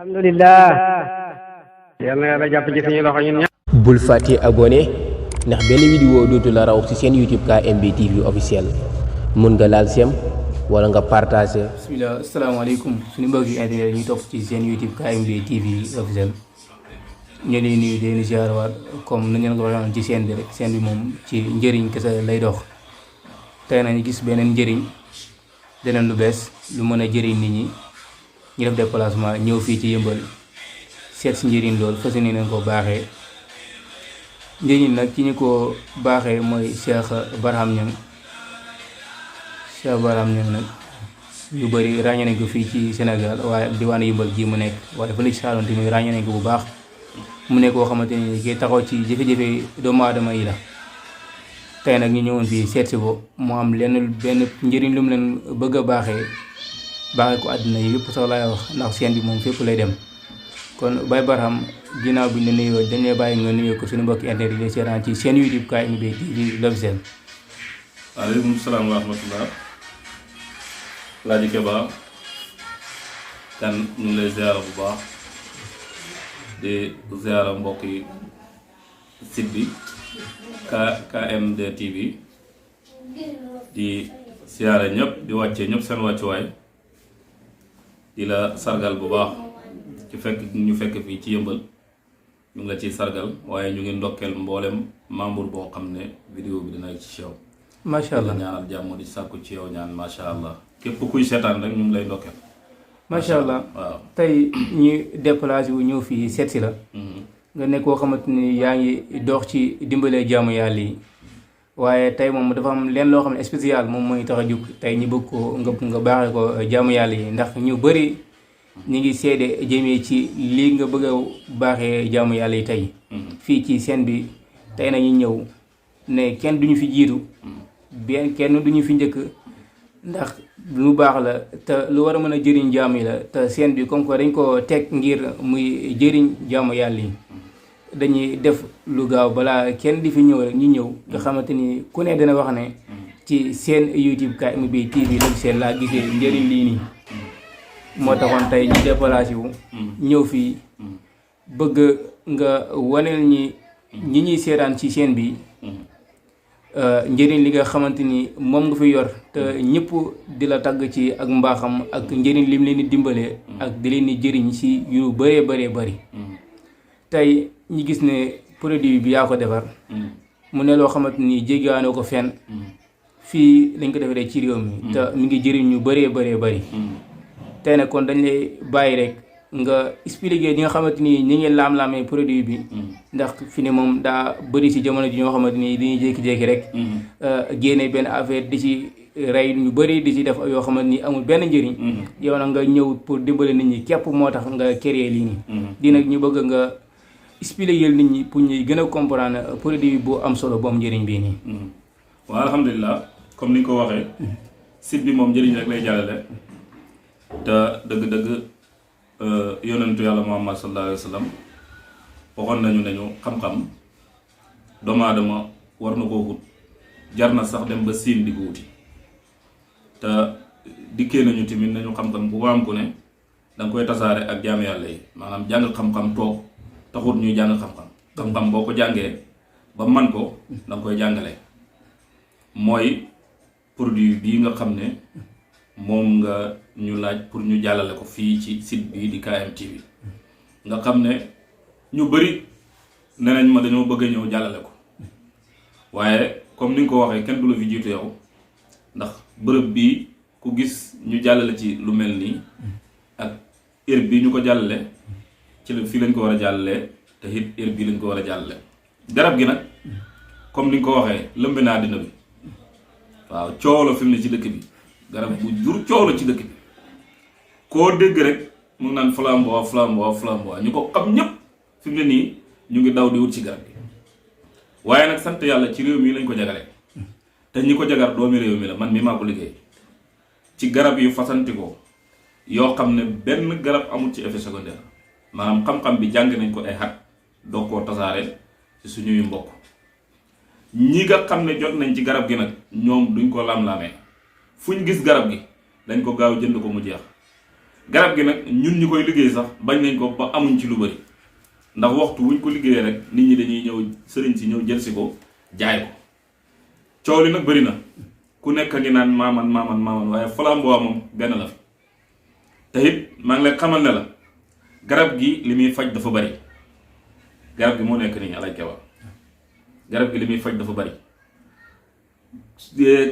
alhamdulillah yàlla na yàlla jàpp ci suñu loxo ñun ñëpp. bul fàtte abonné ndax benn vidéo dootu la raw ci seen YouTube KMB TV officiel mun nga laal sem wala nga partager. bismillah asalaamaaleykum suñu mbokk yi internet ñu topp ci seen YouTube KMB TV officiel ñu leen nuyu di leen ziar waat comme nañ leen ko waxee ci seen bi rek seen bi moom ci njëriñ kese lay dox tey nañu gis beneen njëriñ deneen lu bees lu mën a jëriñ nit ñi ñu def déplacement ñëw fii ci yëmbal seet si njëriñ loolu fas yéene nañ ko baaxee njëriñ nag ci ñu ko baaxee mooy Cheikh Barham Niang nag yu bëri ràññee nañ ko fii ci Sénégal waaye ak diwaanu yëmbal ji mu nekk waaye fële ci Saalum tamit ràññee nañ ko bu baax mu nekk koo xamante ni kii taxaw ci jafe-jafe doomu aadama yi la tey nag ñu ñëwoon fii seet si ko mu am benn njëriñ lu mu leen bëgg a baaxee ko àddina yi yëpp sax laay wax ndax seen bi moom fépp lay dem kon Baye Barham ginnaaw bi ñu la nuyoo dañ lay bàyyi nga nuyoo ko suñu mbokki internet yi seetaan ci seen YouTube KMB TV l'officiel. waaleykum salaam wa rahmatullah Laaji Keba kan ñu ngi lay ziara bu baax di ziara mbokki site bi KMD TV di ziara ñëpp di wàccee ñëpp seen wàccuwaay di la sargal bu baax ci ñu fekk fii ci yëmbal ñu ngi la ciy sargal waaye ñu ngi ndokkeel mboolem membre boo xam ne vidéo bi dina ci yow. macha allah ñaanal jàmm di sàkku ci yow ñaan macha allah képp kuy seetaan rek ñu ngi lay ndokkeel. macha allah waaw tey ñu déplacé wu ñëw fii seet si la. nga nekk koo xamante ni yaa ngi dox ci dimbalee jaamu yàlla yi waaye tey moom dafa am leen loo xam ne spécial moom mooy tax a jug tey ñu bëgg ko nga baaxee ko jaamu yàlla yi ndax ñu bëri ñu ngi seede jëmee ci lii nga bëgg a baaxee jaamu yàlla yi tey. fii ci scène bi tey nañu ñëw ne kenn duñu fi jiitu kenn duñu fi njëkk ndax lu baax la te lu war a mën a jëriñ jaamu yi la te scène bi comme que dañ ko teg ngir muy jëriñ jaamu yàlla yi dañuy def lu gaaw balaa kenn di fi ñëw rek ñu ñëw nga xamante ni ku ne dina wax ne ci seen YouTube KMB TV l'officiel laa gisee njëriñ lii nii moo taxoon tey ñu déplacé wu ñëw fii bëgg nga waneel ñi ñuy seetaan ci chaîne bi njëriñ li nga xamante ni moom nga fi yor te ñëpp di la tagg ci ak mbaaxam ak njëriñ lim leen di dimbalee ak di leen di jëriñ ci yu bëree bëri tey ñu gis ne produit bi yaa ko defar mu ne loo xamante ni jéggaanoo ko fenn fii lañ ko defaree ci réew mi te mi ngi jëriñ ñu bëree bëri tey nag kon dañ lay bàyyi rek nga expliquer ñi nga xamante ni ñi ngi laam-laamee produit bi ndax fi ne moom daa bëri si jamono ji ñoo xamante ni dañuy jékki-jékki rek génne benn affaire di ci rey ñu bëri di ci def yoo xamante ni amul benn njëriñ yow nag nga ñëw pour dimbale nit ñi képp moo tax nga créer lii nii di nag ñu bëgg nga expliquer nit ñi pour ñuy gën a comprendre produit bu am solo bu am njëriñ bii nii. waaw alhamdulilah comme ni nga ko waxee site bi moom njëriñ rek lay jàllale te dëgg-dëgg yonentu yàlla Muhammad sallallahu alayhi wa sallam waxoon nañu xam-xam doomu aadama war na koo wut jar na sax dem ba siin di ko wuti te dikkee nañu tamit nañu xam-xam bu am ku ne danga koy tasaare ak jaamu yàlla yi maanaam jàng xam-xam toog taxut ñuy jàng xam-xam boo ko jàngee ba man ko danga koy jàngale mooy produit bii nga xam ne moom nga ñu laaj pour ñu jàllale ko fii ci site bii di KMB TV nga xam ne ñu bëri nee nañ ma dañoo bëgg a ñëw jàllale ko waaye comme ni nga ko waxee kenn du la fi jiitu yow ndax bërëb bii ku gis ñu jàllale ci lu mel nii ak heure bii ñu ko jàllale ci la fii lañ ko war a jàllale te it heure bii lañ ko war a jàllale garab gi nag comme ni nga ko waxee lëmb na àddina bi waaw coow la fi mu ne ci dëkk bi garab bu jur coow la ci dëkk bi koo dégg rek mu ngi naan flamboie ñu ko xam ñëpp fi mu ne nii ñu ngi daw di wut ci garab gi waaye nag sant yàlla ci réew mi lañ ko jagale te ñi ko jagar doomi réew mi la man mi maa ko liggéey ci garab yu fasantikoo yoo xam ne benn garab amul ci effet secondaire maanaam xam-xam bi jàng nañ ko ay xat doo koo tasaare ci suñuy mbokk ñi nga xam ne jot nañ ci garab gi nag ñoom duñ ko lam-lamee fu ñu gis garab gi dañ ko gaaw jënd ko mu jeex garab gi nag ñun ñi koy liggéey sax bañ nañ ko ba amuñ ci lu bëri ndax waxtu wuñ ko liggéeyee rek nit ñi dañuy ñëw sëriñ si ñëw jël si ko jaay ko coow li nag bëri na ku nekk ngi naan maaman waaye flambeau moom benn la fi te it maa ngi lay xamal ne la garab gi li muy faj dafa bëri garab gi moo nekk nii alay kewa garab gi li muy faj dafa bëri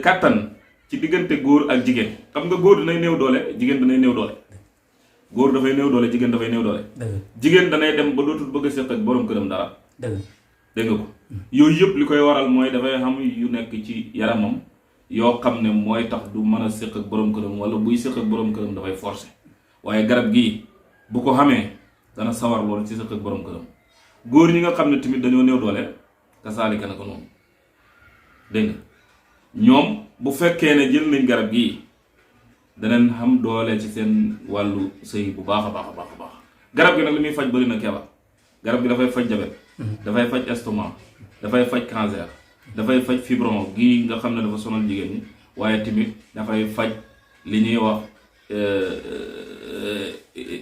kàttan ci diggante góor ak jigéen xam nga góor danay néew doole jigéen danay néew doole góor dafay néew doole jigéen dafay néew doole jigéen danay dem ba dootul bëgg a séq ak borom këram dara dégg nga ko yooyu yëpp li koy waral mooy dafay xam yu nekk ci yaramam yoo xam ne mooy tax du mën a séq ak borom këram wala buy séq ak borom këram dafay forcé waaye garab gii bu ko xamee dana sawar loolu ci séq ak borom këram góor ñi nga xam ne tamit dañoo néew doole kasaalika na ko noonu dégg nga ñoom bu fekkee ne jël nañ garab gii danañ xam doole ci seen wàllu sëy bu baax a baax a baax a baax garab gi nag li muy faj bëri na Keba garab gi dafay faj diabète dafay faj estomac dafay faj cancer dafay faj fibron gii nga xam ne dafa sonal jigéen ñi waaye tamit dafay faj li ñuy wax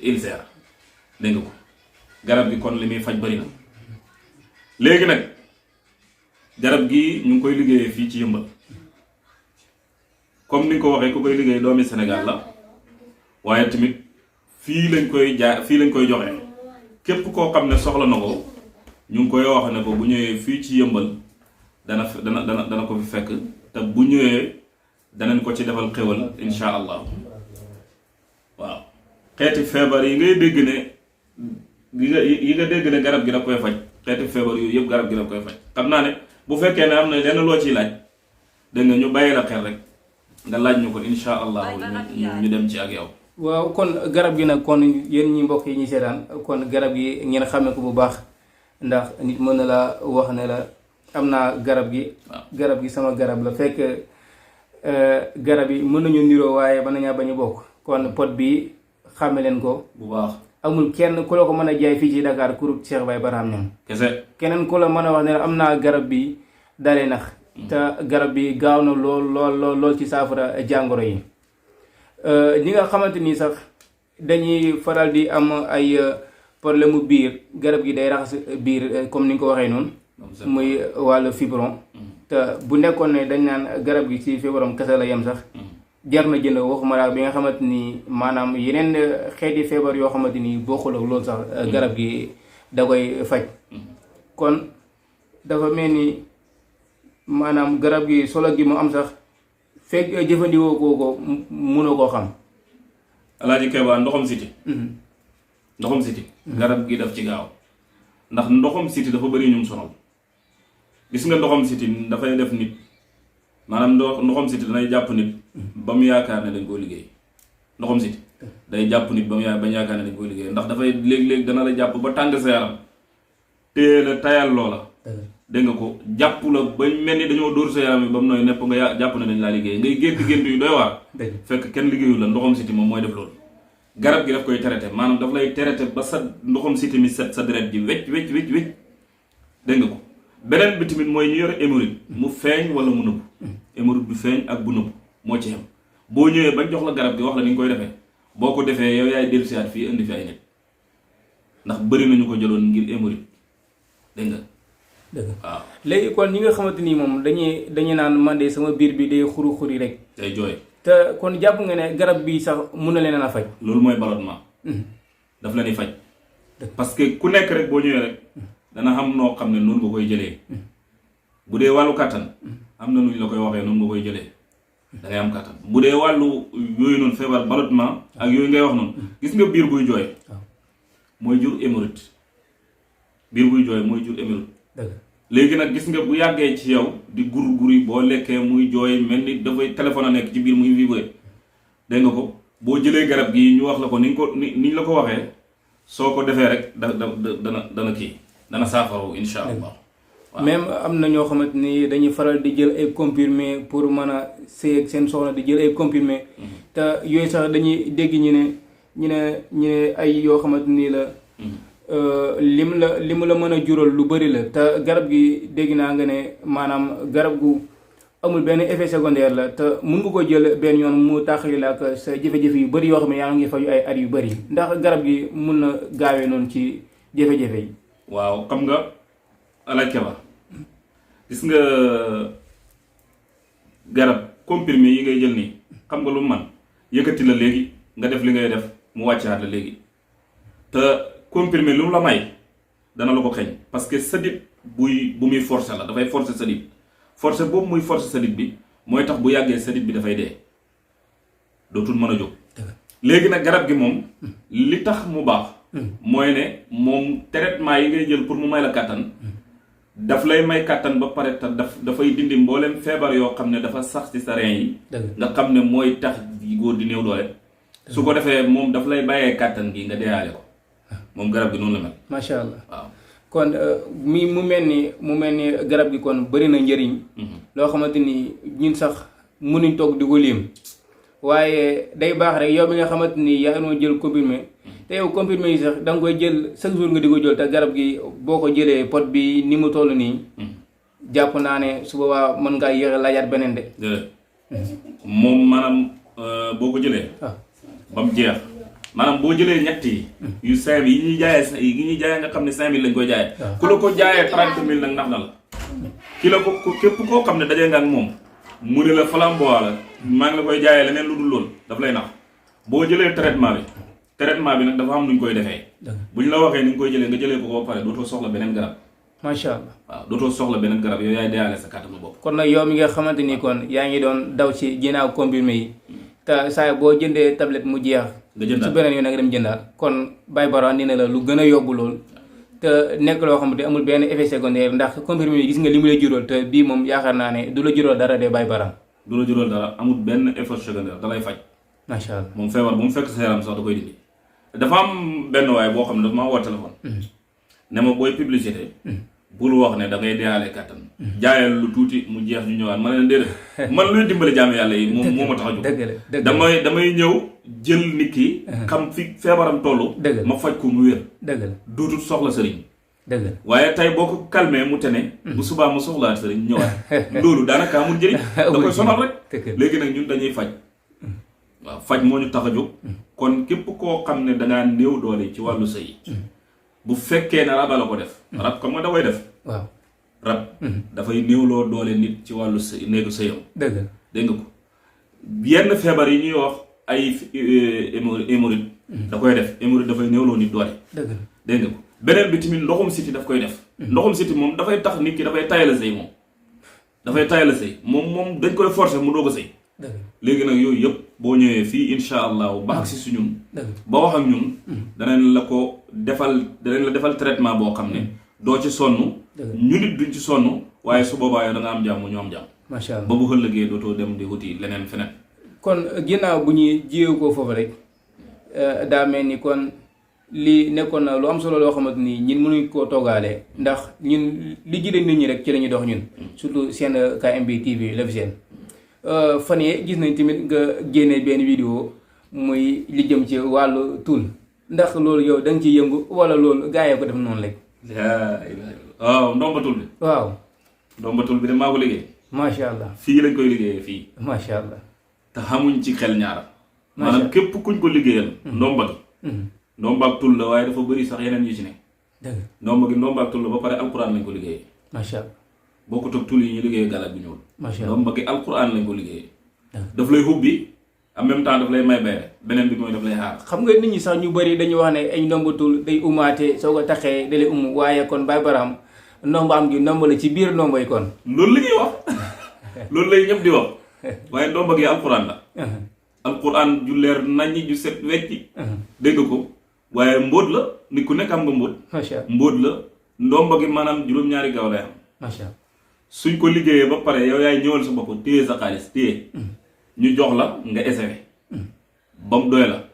ulcère dégg nga ko garab gi kon li muy faj bëri na léegi nag garab gi ñu ngi koy liggéeyee fii ci Yëmbal comme ni nga ko waxee ku koy liggéey doomi Sénégal la waaye tamit fii lañ koy fii lañ koy joxe képp koo xam ne soxla na ko ñu ngi koy wax ne ko bu ñëwee fii ci Yëmbal dana ko fi fekk te bu ñëwee danañ ko ci defal xéwal insha allah waaw xeeti feebar yi ngay dégg ne yi nga dégg ne garab gi da koy faj xeeti feebar yooyu yëpp garab gi da koy faj xam naa ne bu fekkee ne am na lenn loo ciy laaj dégg nga ñu bàyyi la xel rek nga laaj ñu ko insha allah ñu dem ci ak yow. waaw kon garab gi nag kon yéen ñi mbokk yi ñu seetaan kon garab gi ngeen xamee ko bu baax ndax nit mën na la wax ne la am naa garab gi. garab gi sama garab la fekk garab yi mën nañu niroo waaye mën nañaa bañ a bokk kon pot bi xame leen ko bu baax. amul kenn ku la ko mën a jaay fii ci Dakar kurut Cheikh Baye Barham Niang kese keneen ku la mën a wax ne am naa garab bi dalee nax te garab bi gaaw na lool ci saafara jàngoro yi ñi nga xamante ni sax dañuy faral di am ay problème mu biir garab gi day raxas biir comme ni nga ko waxee noonu muy wàllu fibron te bu nekkoon ne dañ naan garab gi ci fibron kese la yem sax jar na jënd waxuma laa bi nga xamante ni maanaam yeneen xeeti feebar yoo xamante ni bokkul ak loolu sax garab gi da koy faj kon dafa mel ni maanaam garab gi solo gi mu am sax fekk jëfandikoo ko mënoo koo xam. Alaaji Keba ndoxam siti ndoxam siti garab gi daf ci gaaw ndax ndoxam siti dafa bëri ñum sonal gis nga ndoxam siti dafay def nit maanaam ndoxam siti danay jàpp nit ba mu yaakaar ne dañ koo liggéey ndoxam siti day jàpp nit ba mu yaakaar ne dañ koo liggéey ndax dafay léeg-léeg dana la jàpp ba tàng sa yaram téye la tayal loola dégg nga ko jàpp la ba mel ni dañoo dóor sa yaram yi ba mu nooy nepp nga jàpp ne dañ laa liggéey ngay gént yu doy waar fekk kenn liggéeyul la ndoxam siti moom mooy def loolu garab gi daf koy traité maanaam daf lay traité ba sa ndoxam siti mi set sa deret ji wecc dégg nga ko beneen bi tamit mooy ñu yore hémorroïde mu feeñ wala mu nëbb hémorroïde bu feeñ ak bu nëbb moo ci yem boo ñëwee bañ jox la garab gi wax la ni nga koy defee boo ko defee yow yaay dellusiwaat fii indi fi ay nit ndax bëri nañu ko jëloon ngir hémorroïde dégg nga waaw léegi kon ñi nga xamante ni moom dañuy naan man de sama biir bi day xuri rek day jooy te kon jàpp nga ne garab bi sax mun na leen a faj loolu mooy ballonnement daf la ni faj parce que ku nekk rek boo ñëwee rek dana xam noo xam ne noonu nga koy jëlee bu dee wàllu kàttan am na nuñ la koy waxee noonu nga koy jëlee da ngay am kàttan bu dee wàllu yooyu noonu feebar ballonnement ak yooyu ngay wax noonu gis nga biir buy jooy mooy jur hémorroïde biir buy jooy mooy jur hémorroïde léegi nag gis nga bu yàggee ci yow di gur-guri boo lekkee muy jooy mel ni dafay téléphone a nekk ci biir muy vibré dégg nga ko boo jëlee garab gi ñu wax la ko ni ñu la ko waxee soo ko defee rek dana saafarawu insha allah même am na ñoo xamante ni dañuy faral di jël ay comprimés pour mën a sëy ak seen soxna di jël ay comprimés te yooyu sax dañuy dégg ñu ne ay yoo xamante ni la li mu la mën a jural lu bëri la te garab gi dégg naa nga ne maanaam garab gu amul benn effet secondaire la te mun nga ko jël benn yoon mu tàqali la ak sa jafe-jafe yu bëri yoo xam ne yaa ngi faju ay at yu bëri ndax garab gi mun na gaawee noonu ci jafe-jafe yi. waaw xam nga alaajte ba gis nga garab comprimé yi ngay jël nii xam nga lu man yëkkati la léegi nga def li ngay def mu wàccaat la léegi te comprimé lu mu la may dana la ko xeeñ parce que sadit bu muy forcer la dafay forcer sadit forcer boobu muy forcer sadit bi mooy tax bu yàggee sadit bi dafay dee dootul mën a jóg. léegi nag garab gi moom li tax mu baax mooy ne moom traitement yi ngay jël pour mu may la kàttan daf lay may kàttan ba pare te dafay dindi mboolem feebar yoo xam ne dafa sax ci sa rein yi nga xam ne mooy tax góor di néew doole su ko defee moom daf lay bàyyee kàttan gi nga deeyaale ko moom garab gi noonu la mel. macha allah waaw kon mu mel ni garab gi kon bëri na njëriñ. loo xamante ni ñun sax mënuñ toog di ko lim waaye day baax rek yow mi nga xamante ni yaa ngi jël comprimé te yow comprimé yi sax da nga koy jël chaque jour nga di ko jël te garab gi boo ko jëlee pot bi ni mu toll nii. jàpp naa ne su boobaa mën ngaa yéex laajaat beneen de. moom maanaam boo ko jëlee. ba mu jeex maanaam boo jëlee ñett yi. yu 5000 yi ñuy jaayee nga xam ne 5000 lañ koy jaayee. ku la ko jaayee 30000 nag nax na la. ki la ko képp koo xam ne dajee nga ak moom mu ne la flamboie la maa ngi la koy jaayee leneen lu dul loolu daf lay nax boo jëlee traitement bi nag dafa am nu ñu koy defee. bu ñu la waxee ni nga koy jëlee nga jëlee ko ba pare dootoo soxla beneen garab. macha allah waaw dootoo soxla beneen garab yow yaay deyaale sa kàttanu bopp. kon nag yow mi nga xamante ni kon yaa ngi doon daw ci ginnaaw comprimé yi te saa boo jëndee tablette mu jeex. nga jëndaat su beneen yoon nga dem jëndaat kon Baye Bara andi na la lu gën a yóbbu lool te nekk loo xamante amul benn effet secondaire ndax comprimé yi gis nga li mu lay jural te bii moom yaakaar naa ne du la jural dara de Baye Bara. du la jural dara amul benn effet secondaire da lay faj. macha allah moom feebar bu mu fekk sa yaram sax da koy dindi. dafa am benn waay boo xam ne dafa maa woo téléphone. ne ma booy publicité. bul wax ne da ngay deyaale kàttan. jaayal lu tuuti mu jeex ñu ñëwaat ma ne leen déedéet man luy dimbale jaam yàlla yi moo ma tax a jóg. damay ñëw jël nit ki. xam fi feebaram toll. ma faj ko mu wér. dëgg la dootul soxla sëriñ. dëgg la waaye tey boo ko calmé mu tene. bu subaa mu soxlaat sëriñ ñëwaat. loolu daanaka amul njëriñ. da koy sonal rek. léegi nag ñun dañuy faj. waaw faj moo ñu tax a jóg. kon képp koo xam ne dangaa néew doole ci wàllu sëy bu fekkee ne rab la ko def. rab comme nga da koy def. waaw rab. dafay néewloo doole nit ci wàllu sëy néegu sëyam. dëgg la dégg nga ko yenn feebar yi ñuy wax ay hémorroïde. da koy def hémorroïde dafay néewloo nit doole. dëgg la dégg nga ko beneen bi tamit ndoxum siti daf koy def. ndoxum siti moom dafay tax nit ki dafay tayal a sëy moom. dafay tayal a sëy moom dañ koy forcer mu doog a sëy. léegi nag yooyu yëpp boo ñëwee fii insha allahu ba agsi si ñun ba wax ak ñun danañ la ko defal traitement boo xam ne doo ci sonn ñu nit duñ ci sonn waaye su boobaa yow da nga am jàmm ñu am jàmm macha allah ba bu ëllëgee dootoo dem di wuti leneen feneen. kon ginnaaw bu ñuy jiwee ko foofu rek daa mel ni kon li nekkoon na lu am solo loo xamante ni ñun mënuñ koo toogaale ndax ñun li jëlee nit ñi rek ci la ñuy dox ñun surtout seen KMB TV l'officiel fan yee gis nañ tamit nga génne benn vidéo muy li jëm ci wàllu tul ndax loolu yow da nga ciy yëngu wala loolu gaa yi ko def noonu rek. waaw ndombatul bi. waaw ndombatul bi de maa ko liggéey. macha allah fii lañ koy liggéeyee fii. macha allah. te xamuñ ci xel ñaara. maanaam képp kuñ ko liggéeyal. ndomba gi. ndomba ak tul la waaye dafa bëri sax yeneen yu ci ne. dëgg ndomba gi ndomba ak tul la ba pare alquran lañ ko liggéeyee. macha allah. bokkut ak tul yi ñu liggéeyee galab bi ñuul. macha allah ndomba gi alquran lañ ko liggéeyee. daf lay hubbi en même temps daf lay may bayre beneen bi mooy daf lay xaar. xam nga nit ñi sax ñu bëri dañuy wax ne ay ndombatul day umaate soo ko taxee da lay waaye kon Baye Bara ndombaam gi ndomba la ci biir ndomba yi kon. loolu la ñuy wax loolu lay ñëpp di wax waaye ndomba gi alquran la. alquran ju leer naññi ju set wecci. dégg nga ko waaye mbóot la nit ku nekk am nga mbóot. macha allah mbóot la ndomba gi maanaam juróom-ñaari gaaw lay am. macha allah suñ ko liggéeyee ba pare yow yaay ñëwal sa bopp téye sa xaalis téye. ñu jox la nga essayé. ba mu doy la.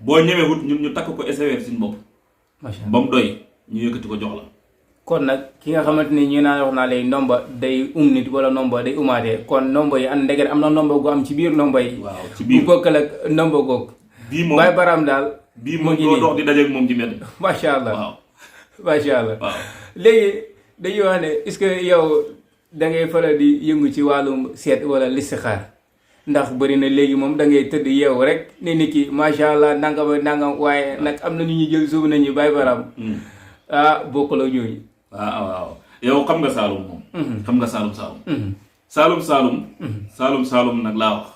boo ñëwee wut ñun ñu takk ko essayé suñu bopp. macha allah ba mu doy ñu yëkkati ko jox la. kon nag ki nga xamante ni ñu naan wax naa lay ndomba day nit wala ndomba day umaatee kon ndomba yi am ndegeen am na ndomba gu am ci biir ndomba yi. waaw ci biir bu bokkal ak ndomba googu. bii moom Baye Bara daal. bii moom doo dox di dajeeg moom ci mbedd. macha allah waaw macha allah. waaw léegi dañuy wax ne est-ce que yow da ngay faral di yëngu ci wàllum seet wala listixaar ndax bëri na léegi moom da ngay tëdd yeewu rek ne nit ki macha allah nangam ak nangam waaye nag am na ñu ñuy jël suuf nañu Baye Baram bokkul ak ñooñu. waaw yow xam nga Saalum moom. xam nga Saalum nag laa wax.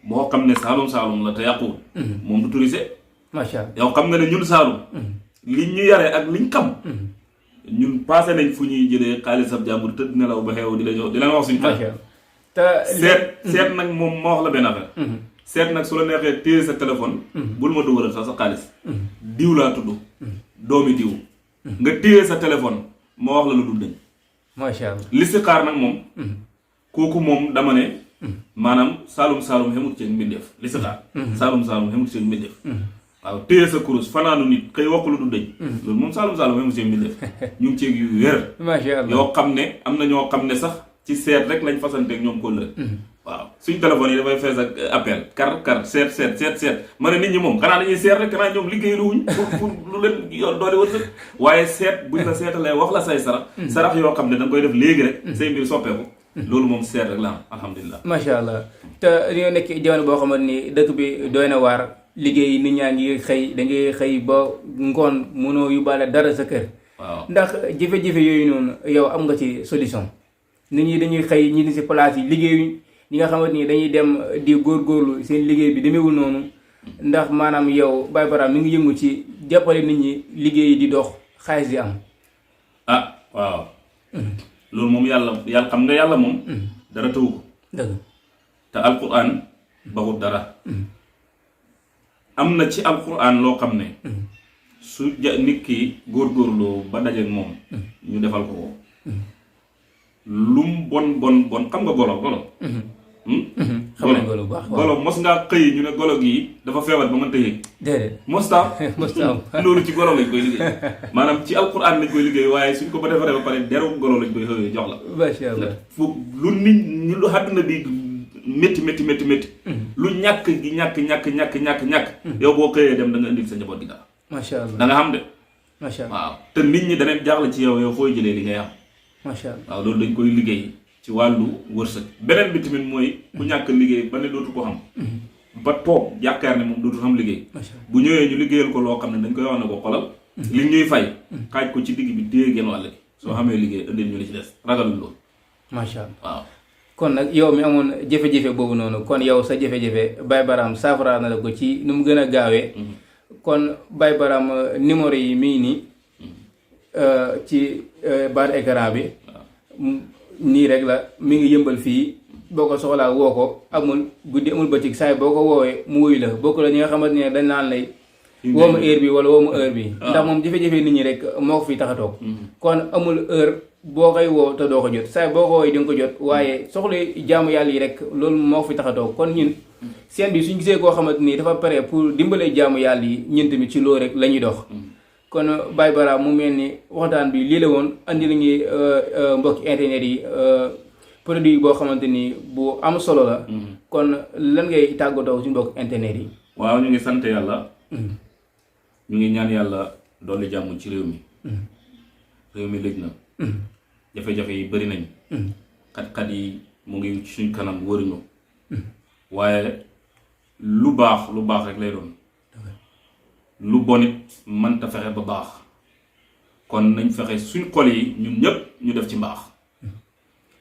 boo xam ne Saalum la te yàquwul. moom du tourisé. macha allah yow xam nga ne ñun Saalum. liñ ñu yare ak liñ xam. ñun passé nañ fu ñuy jëlee xaalisab jàmbur tëdd nelaw ba xew di la wax suñu xel. te seet nag moom ma wax la benn affaire. seet nag su la neexee téye sa téléphone. bul ma dugalal sax sa xaalis. diw laa tudd. doomi diw. nga téye sa téléphone ma wax la lu dul dañ. macha allah listixaar nag moom. kooku moom dama ne. maanaam Saalum xemut ceeg mbindeef listixaar. Saalum xemut ceeg mbindeef. waaw téye sa kurus fanaanu nit xëy wax lu dul dañ. loolu moom Saalum xemut ceeg mbindeef ñu ngi ceeg yu wér. macha allah yoo xam ne am na ñoo xam ne sax. ci seet rek lañ fasanteeg ñoom kóol rek. waaw suñ téléphone yi dafay fees ak appel kar seet ma ne nit ñi moom xanaa dañuy seet rek xanaa ñoom liggéey lu wuñ pour lu leen yoon doole wërsëg waaye seet buñ la seetalee wax la say sarax yoo xam ne da nga koy def léegi rek say mbir soppeeku loolu moom seet rek la am alhamdulilah. macha allah te dañoo nekk jamono boo xamante ni dëkk bi doy na waar liggéey nit ñaa ngi xëy da ngay xëy ba ngoon mënoo yóbbaale dara sa kër. waaw ndax jafe-jafe yooyu noonu yow am nga ci solution. nit ñi dañuy xëy ñi ni si place yi liggéeyuñ ñi nga xamante ni dañuy dem di góorgóorlu seen liggéey bi demeewul noonu ndax maanaam yow Baye Baram mi ngi yëngu ci jàppale nit ñi liggéey di dox xaalis di am. waaw. loolu moom yàlla xam nga yàlla moom. dara tëwu ko. dëgg te alquran baxut dara. am na ci alquran loo xam ne. su nit ki góorgóorloo ba dajeeg moom. ñu defal ko ko. lum bon xam nga golo. xam nañ golo bu baax golo mos ngaa xëy ñu ne golo gii dafa feebar ba mënta yëg. déedéet mostaam loolu ci golo lañ koy liggéey maanaam ci alquran lañ koy liggéey waaye suñ ko ba defaree ba pare deru golo lañ koy xëyee jox la. macha allah fu lu nit ñi lu àdduna bi métti. lu ñàkk gi ñàkk. yow boo xëyee dem da nga indil sa njaboot gi dara. macha allah da nga xam de. macha allah waaw te nit ñi danañ jaaxle ci yow fooy jëlee li ngay am. macha allah waaw loolu dañ koy liggéey ci wàllu wërsëg beneen bi tamit mooy ku ñàkk liggéey ba ne dootu ko xam ba toog yaakaar ne moom dootu xam liggéey bu ñëwee ñu liggéeyal ko loo xam ne dañ koy wax ne ko xolal li ñuy fay xaaj ko ci digg bi téye genn wàll gi soo xamee liggéey indil ñu li ci des ragalul loolu. macha allah waaw kon nag yow mi amoon jafe-jafe boobu noonu kon yow sa jafe-jafe Baye Baram saafara na la ko ci nu mu gën a gaawee kon Baye Baram numéro yi mi ngi nii ci barre écran bi nii rek la mi ngi yëmbal fii boo ko soxlaa woo ko amul guddi amul bëccëg saa boo ko woowee mu wuy la bokk la ñi nga xamante ne dañ naan lay woo ma heure bi wala woo ma heure bi ndax moom jafe-jafe nit ñi rek moo ko fi tax a toog kon amul heure boo koy woo te doo ko jot saa boo ko woowee di nga ko jot waaye soxla jaamu yàlla yi rek loolu moo ko fi tax a toog kon ñun seen bi suñ gisee koo xamante ni dafa pare pour dimbalee jaamu yàlla yi ñun tamit ci loolu rek la ñuy dox kon Baye Baram mu mel ni waxtaan bi lii la woon andi nañu mbokki internet yi produit boo xamante ni bu am solo la. kon lan ngay tàggatoo ci mbokki internet yi. waaw ñu ngi sant yàlla. ñu ngi ñaan yàlla dolli jàmm ci réew mi. réew mi lëj na. jafe-jafe yi bëri nañ. xat-xat yi mu ngi suñ kanam wëruñu. waaye lu baax rek lay doon. lu bonit mënta fexe ba baax kon nañ fexe suñ xol yi ñun ñëpp ñu def ci mbaax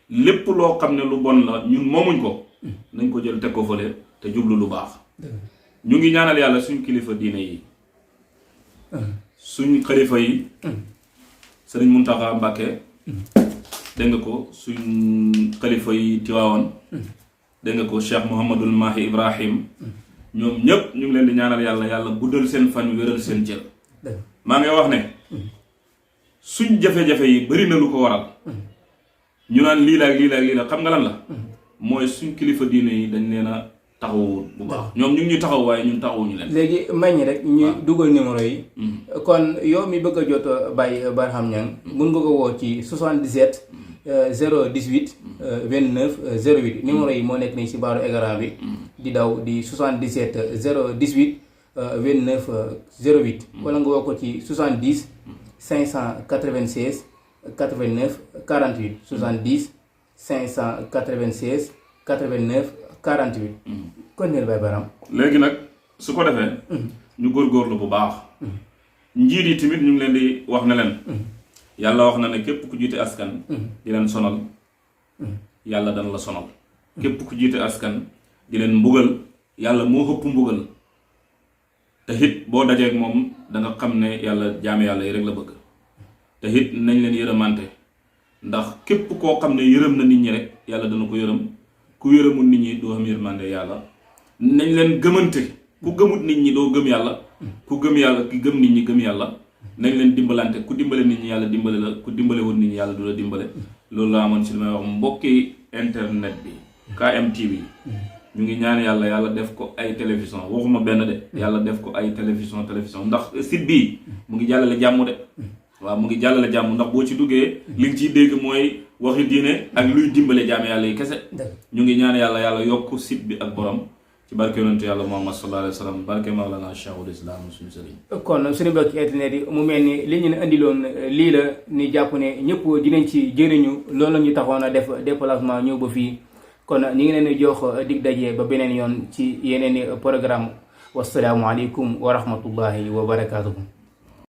lépp loo xam ne lu bon la ñun moomuñ ko nañ ko jël teg ko fële te jublu lu baax ñu ngi ñaanal yàlla suñ kilifa diine yi suñ xalifa yi sëriñ Muntaxa Mbàkke dégg nga ko suñ xalifa yi Tiwaawan dégg nga ko Cheikh Mouhamadul Mahi Ibrahim ñoom ñëpp ñu ngi leen di ñaanal yàlla guddal seen fan wéral seen cër maa ngi wax ne suñ jafe-jafe yi bari na lu ko waral ñu naan lii la xam nga lan la mooy suñ kilifa diine yi dañ leen a taxawu bu baax ñoom ñu ngi ñuy taxaw waaye ñun taxawuñu leen léegi may ñi rek ñu dugal numéro yi kon yow mi bëgg a jot Baye Barham Niang mun nga ko woo ci 77 018 29 08 numéro yi moo nekk nii ci baaru écran bi di daw di 77 018 29 08 wala nga woo ko ci 70 596 89 48 70 596 89 48. kon neel Baye Baram. léegi nag su ko defee. ñu góorgóorlu bu baax. njiit yi tamit ñu ngi leen di wax ne leen. yàlla wax na ne képp ku jiite askan. di leen sonal. yàlla dana la sonal. képp ku jiite askan di leen mbugal yàlla moo xëpp mbugal te it boo dajeek moom da nga xam ne yàlla jaame yàlla yi rek la bëgg te it nañ leen yërëmante ndax képp koo xam ne yërëm na nit ñi rek yàlla dana ko yërëm ku yërëmul nit ñi doo xam yërmande yàlla nañ leen gëmante ku gëmut nit ñi doo gëm yàlla ku gëm yàlla ki gëm nit ñi gëm yàlla nañ leen dimbalante ku dimbale nit ñi yàlla dimbale la ku dimbale woon nit ñi yàlla du la dimbale loolu laa amoon si li may wax mbokki internet bi KMTV ñu ngi ñaan yàlla yàlla def ko ay télévision waxuma benn de yàlla def ko ay télévision ndax site bii mu ngi jàllale jàmm de waaw mu ngi jàllale jàmm ndax boo ci duggee li nga ciy dégg mooy waxi diine ak luy dimbale jaame yàlla yi kese ñu ngi ñaan yàlla yokk site bi ak borom ci barke yonentu yàlla Muhammad sallallahu alayhi wa sallam barke Mawlana Cheikhul Islam suñu sëriñ. kon suñu mbokki internet yi mu mel ni li ñu ne indiloon lii la ni jàpp ne ñëpp dinañ ci jëriñu loolu la ñu taxoon a def déplacement ñëw ba fii kon ñu ngi leen di jox dig daje ba beneen yoon ci yeneen i programme wasalaamualeykum wa rahmatullahi wa barakaatuhu.